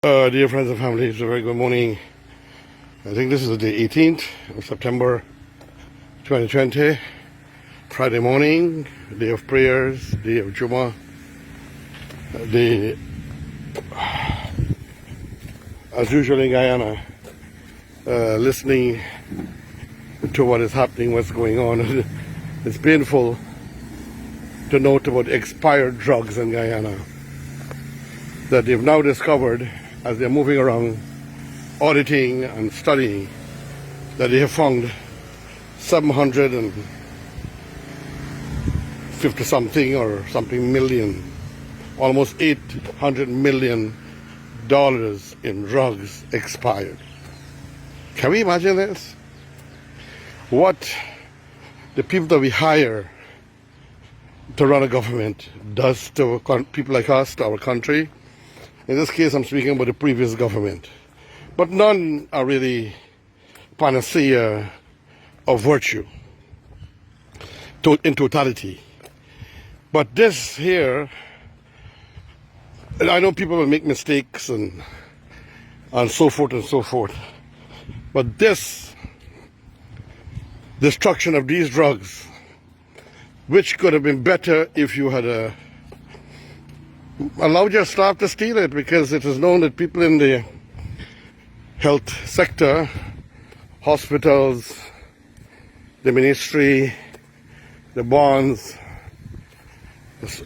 Dear friends and family, it's a very good morning. I think this is the 18th of September 2020, Friday morning, day of prayers, day of Jummah, as usual in Guyana, listening to what is happening, what's going on. It's painful to note about expired drugs in Guyana that they've now discovered as they're moving around auditing and studying, that they have found 750 something or something million, almost $800 million in drugs expired. Can we imagine this? What the people that we hire to run a government does to people like us, to our country. In this case, I'm speaking about the previous government. But none are really panacea of virtue in totality. But this here, I know people will make mistakes and so forth and so forth. But this destruction of these drugs, which could have been better if you had allowed your staff to steal it, because it is known that people in the health sector, hospitals, the ministry, the bonds,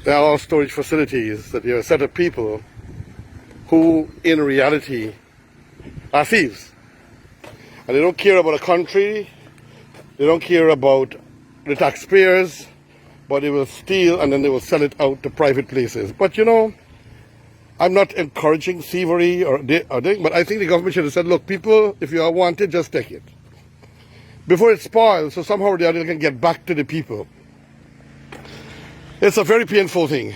they're all storage facilities, that you have a set of people who in reality are thieves. And they don't care about a country, they don't care about the taxpayers, but they will steal and then they will sell it out to private places. But you know, I'm not encouraging thievery but I think the government should have said, look, people, if you are wanted, just take it before it spoils, so somehow or the other they can get back to the people. It's a very painful thing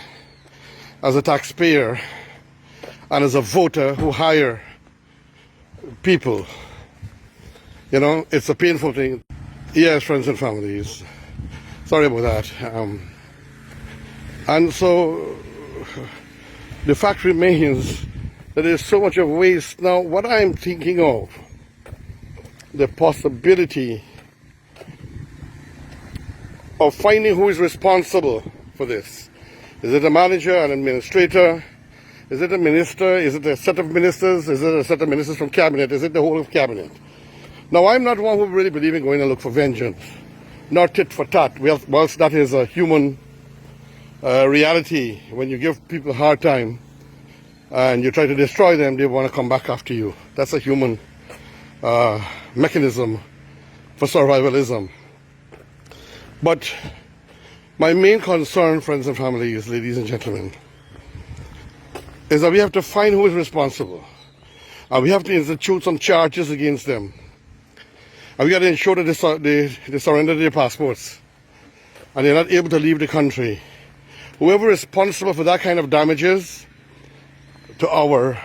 as a taxpayer and as a voter who hire people. You know, it's a painful thing. Yes, friends and families. Sorry about that. And so the fact remains that there's so much of waste. Now, what I'm thinking of, the possibility of finding who is responsible for this. Is it a manager, an administrator? Is it a minister? Is it a set of ministers? Is it a set of ministers from cabinet? Is it the whole of cabinet? Now, I'm not one who really believes in going and look for vengeance, not tit for tat, whilst that is a human reality. When you give people a hard time and you try to destroy them, they want to come back after you. That's a human mechanism for survivalism. But my main concern, friends and families, ladies and gentlemen, is that we have to find who is responsible. And we have to institute some charges against them. And we got to ensure that they surrender their passports and they're not able to leave the country. Whoever is responsible for that kind of damages to our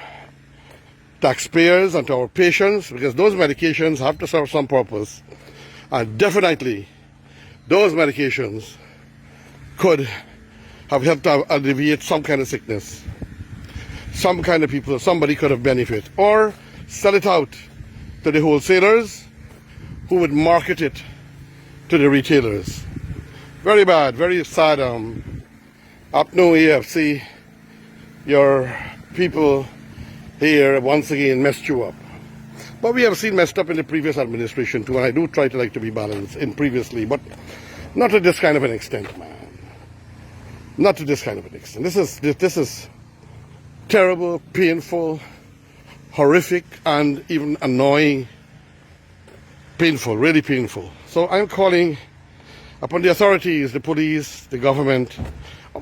taxpayers and to our patients, because those medications have to serve some purpose, and definitely those medications could have helped to alleviate some kind of sickness. Some kind of people, somebody could have benefited, or sell it out to the wholesalers who would market it to the retailers. Very bad, very sad. Up no AFC, your people here once again messed you up. But we have seen messed up in the previous administration too, and I do try to be balanced in previously, but not to this kind of an extent, man. Not to this kind of an extent. This is terrible, painful, horrific, and even annoying. Painful, really painful. So I'm calling upon the authorities, the police, the government,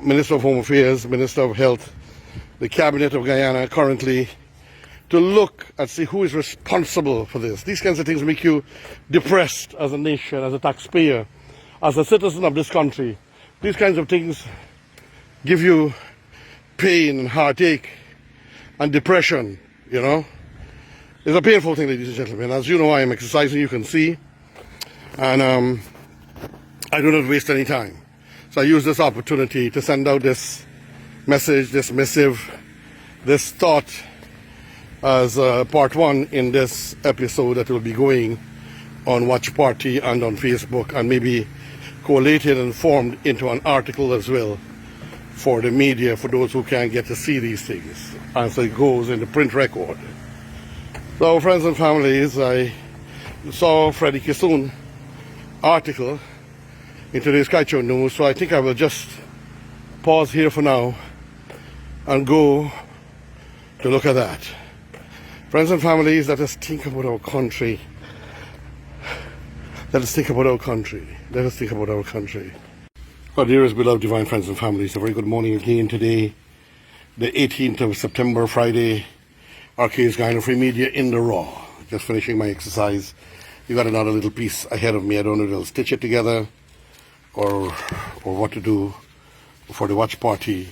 Minister of Home Affairs, Minister of Health, the Cabinet of Guyana currently, to look and see who is responsible for this. These kinds of things make you depressed as a nation, as a taxpayer, as a citizen of this country. These kinds of things give you pain and heartache and depression, you know. It's a painful thing, ladies and gentlemen. As you know, I am exercising, you can see. And I do not waste any time. So I use this opportunity to send out this message, this missive, this thought as part one in this episode that will be going on Watch Party and on Facebook, and maybe collated and formed into an article as well for the media, for those who can't get to see these things, and so it goes in the print record. So friends and families, I saw Frederick Kissoon article in today's Kissoon News, so I think I will just pause here for now and go to look at that. Friends and families, let us think about our country. Let us think about our country. Let us think about our country. Our dearest, beloved, divine friends and families, a very good morning again today, the 18th of September, Friday. RK's Guyana Free Media in the raw. Just finishing my exercise. You got another little piece ahead of me. I don't know if I'll stitch it together or what to do for the watch party.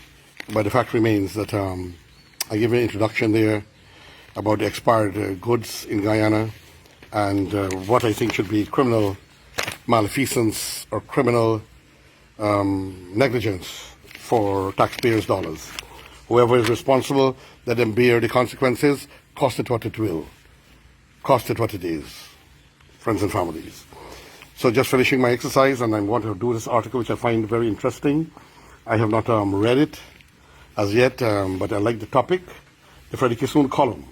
But the fact remains that I gave an introduction there about the expired goods in Guyana and what I think should be criminal malfeasance or criminal negligence for taxpayers' dollars. Whoever is responsible, let them bear the consequences, cost it what it will. Cost it what it is, friends and families. So just finishing my exercise, and I want to do this article, which I find very interesting. I have not read it as yet, but I like the topic. The Frederick Kissoon column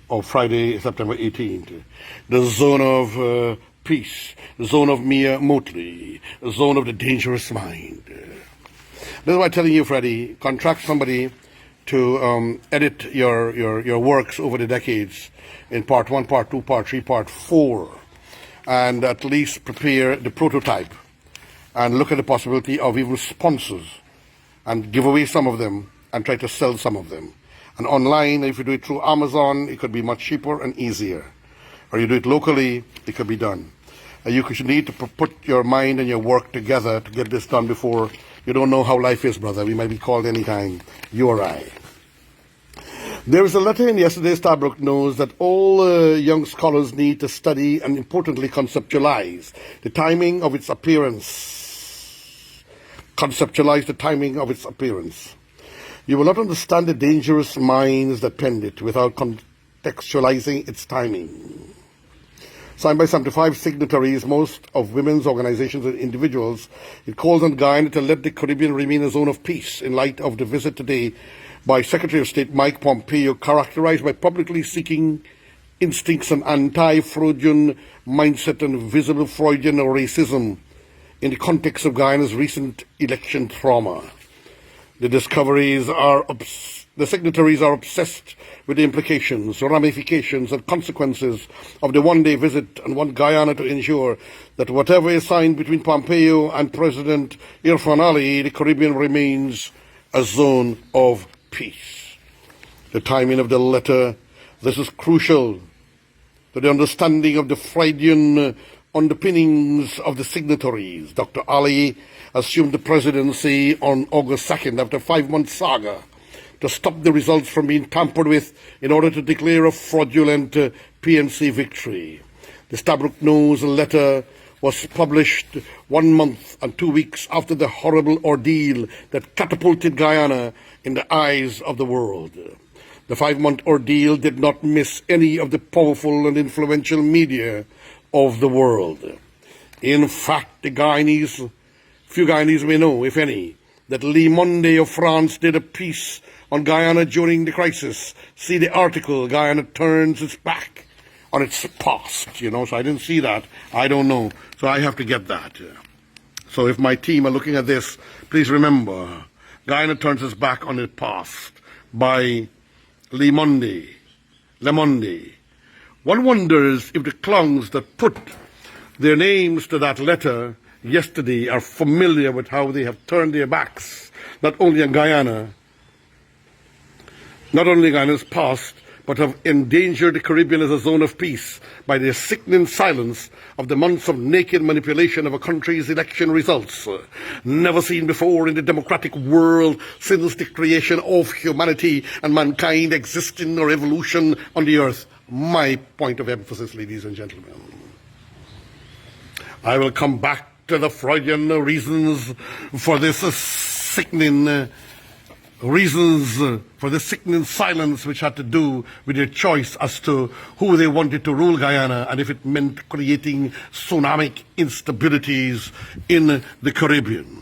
of Friday, September 18th. The zone of peace, the zone of mere MOTTLEY, the zone of the dangerous mind. This is why I'm telling you, Freddie, contract somebody to edit your works over the decades in part 1, part 2, part 3, part 4, and at least prepare the prototype and look at the possibility of even sponsors and give away some of them and try to sell some of them. And online, if you do it through Amazon, it could be much cheaper and easier. Or you do it locally, it could be done. You need to put your mind and your work together to get this done before. You don't know how life is, brother. We might be called anytime, you or I. There is a letter in yesterday's Stabrook News that all young scholars need to study and, importantly, conceptualize the timing of its appearance. Conceptualize the timing of its appearance. You will not understand the dangerous minds that penned it without contextualizing its timing. Signed by 75 signatories, most of women's organizations and individuals, it calls on Guyana to let the Caribbean remain a zone of peace in light of the visit today by Secretary of State Mike Pompeo, characterized by publicly seeking instincts and anti-Freudian mindset and visible Freudian racism in the context of Guyana's recent election trauma. The signatories are obsessed with the implications, ramifications, and consequences of the one-day visit and want Guyana to ensure that whatever is signed between Pompeo and President Irfan Ali, the Caribbean remains a zone of peace. The timing of the letter, this is crucial to the understanding of the Freudian underpinnings of the signatories. Dr. Ali assumed the presidency on August 2nd after a 5-month saga to stop the results from being tampered with in order to declare a fraudulent PNC victory. The Stabrook News letter was published 1 month and 2 weeks after the horrible ordeal that catapulted Guyana in the eyes of the world. The 5-month ordeal did not miss any of the powerful and influential media of the world. In fact, few Guyanese may know, if any, that Le Monde of France did a piece on Guyana during the crisis. See the article, Guyana turns its back on its past, so I didn't see that. I don't know, so I have to get that. So if my team are looking at this, please remember, Guyana turns its back on its past by Le Monde. Le Monde. One wonders if the clowns that put their names to that letter yesterday are familiar with how they have turned their backs, not only on Guyana, not only Guyana's past, but have endangered the Caribbean as a zone of peace by their sickening silence of the months of naked manipulation of a country's election results, never seen before in the democratic world since the creation of humanity and mankind existing or evolution on the earth. My point of emphasis, ladies and gentlemen. I will come back to the Freudian reasons for this sickening reasons for the sickening silence which had to do with their choice as to who they wanted to rule Guyana and if it meant creating tsunamic instabilities in the Caribbean.